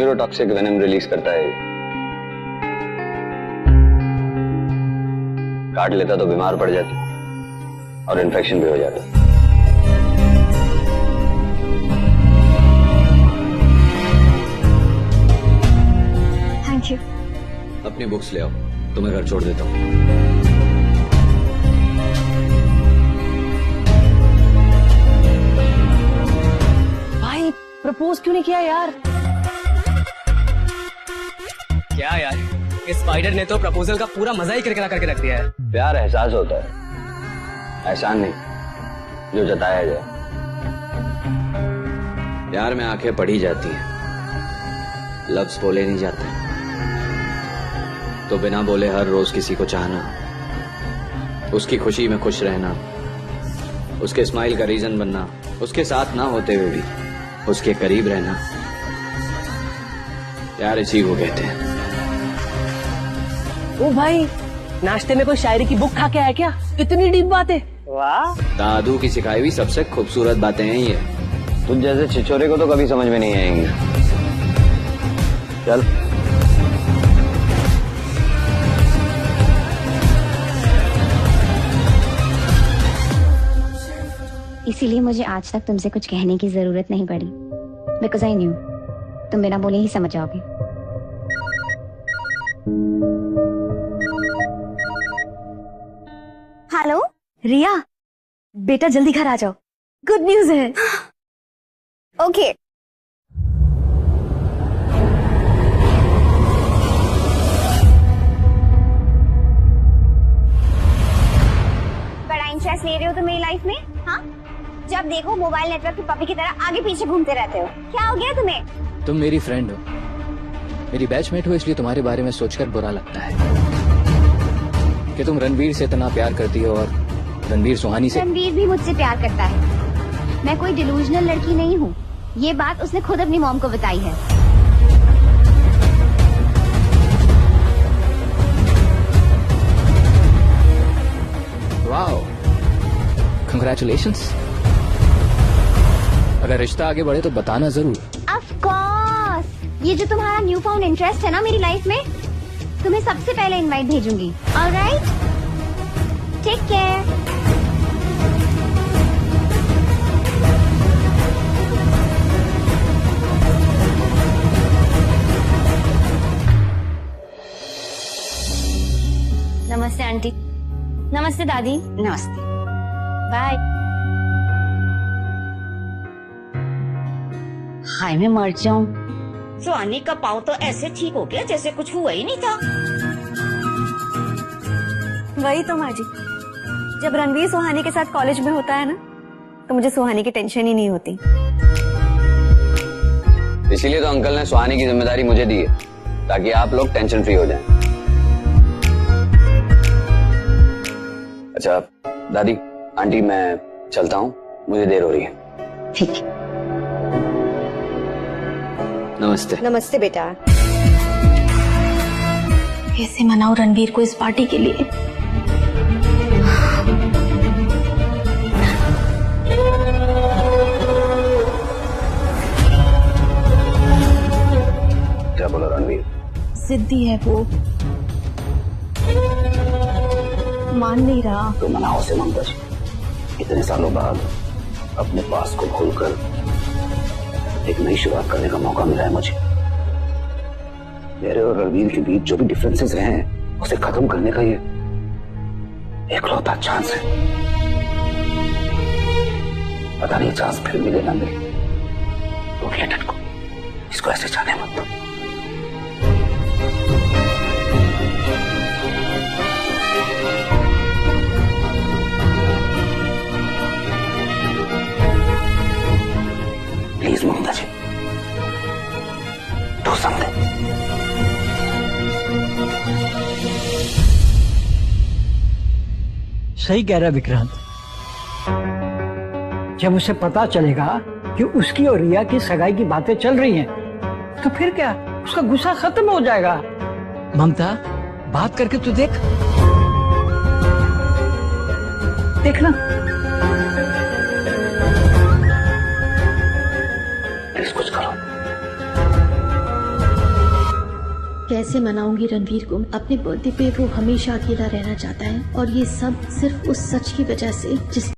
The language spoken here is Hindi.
न्यूरोटॉक्सिक वेनम रिलीज करता है। काट लेता तो बीमार पड़ जाते और इन्फेक्शन भी हो जाता। Thank you. अपनी बुक्स ले आओ, तुम्हें घर छोड़ देता हूँ। भाई प्रपोज क्यों नहीं किया यार? क्या यार, इस स्पाइडर ने तो प्रपोजल का पूरा मजा ही किरकिरा करके रख दिया है। प्यार एहसास होता है, एहसान नहीं जो जताया जाए। प्यार में आंखें पढ़ी जाती हैं, लफ्ज बोले नहीं जाते। तो बिना बोले हर रोज किसी को चाहना, उसकी खुशी में खुश रहना, उसके स्माइल का रीजन बनना, उसके साथ ना होते हुए भी उसके करीब रहना, प्यार इसी को कहते हैं। ओ भाई, नाश्ते में कोई शायरी की बुक खा के आया क्या? इतनी डीप बातें। वाह, दादू की सिखाई हुई सबसे खूबसूरत बातें हैं ये। तुझ जैसे छिछोरे को तो कभी समझ में नहीं आएंगी। चल। इसीलिए मुझे आज तक तुमसे कुछ कहने की जरूरत नहीं पड़ी, बिकॉज आई न्यू तुम बिना बोले ही समझ जाओगे। हेलो रिया, बेटा जल्दी घर आ जाओ, गुड न्यूज है। ओके। बड़ा इंटरेस्ट ले रहे हो तुम मेरी लाइफ में? हाँ, जब देखो मोबाइल नेटवर्क की पपी की तरह आगे पीछे घूमते रहते हो। क्या हो गया तुम्हें? तुम मेरी फ्रेंड हो, मेरी बैचमेट हो, इसलिए तुम्हारे बारे में सोचकर बुरा लगता है कि तुम रणवीर से इतना प्यार करती हो और रणवीर सुहानी से। रणवीर भी मुझसे प्यार करता है। मैं कोई डिलूजनल लड़की नहीं हूँ, ये बात उसने खुद अपनी मॉम को बताई है। Wow, congratulations. अगर रिश्ता आगे बढ़े तो बताना जरूर। ऑफ कोर्स, ये जो तुम्हारा न्यू फाउंड इंटरेस्ट है ना मेरी लाइफ में, तुम्हें सबसे पहले इनवाइट भेजूंगी। Alright, take care. नमस्ते आंटी। नमस्ते दादी। नमस्ते। बाय। हाय मैं मर जाऊं। सुहानी का पाँव तो ऐसे ठीक हो गया जैसे कुछ हुआ ही नहीं था। वही तो माँ जी, जब रणवीर सुहानी के साथ कॉलेज में होता है ना, तो मुझे सुहानी की टेंशन ही नहीं होती। इसीलिए तो अंकल ने सुहानी की जिम्मेदारी मुझे दी है, ताकि आप लोग टेंशन फ्री हो जाएं। अच्छा दादी, आंटी मैं चलता हूँ, मुझे देर हो रही है। ठीक है। नमस्ते। नमस्ते बेटा। कैसे मनाऊं रणवीर को इस पार्टी के लिए? क्या बोला रणवीर? जिद्दी है वो, मान नहीं रहा। तो मनाओ से ममता जी, इतने सालों बाद अपने पास को भूलकर एक नई शुरुआत करने का मौका मिला है मुझे। मेरे और रणवीर के बीच जो भी डिफरेंसेस हैं, उसे खत्म करने का ये एकलौता चांस है। पता नहीं चांस फिर मिले ना मिले, तो लेट इट गो, इसको ऐसे जाने मत दो। Please Mamata ji, do something. सही कह रहा है विक्रांत। जब उसे पता चलेगा कि उसकी और रिया की सगाई की बातें चल रही हैं, तो फिर क्या, उसका गुस्सा खत्म हो जाएगा। ममता, बात करके तू देख, देखना। प्लीज कुछ करो। कैसे मनाऊंगी रणवीर को? अपने बर्थडे पे वो हमेशा अकेला रहना चाहता है और ये सब सिर्फ उस सच की वजह से जिस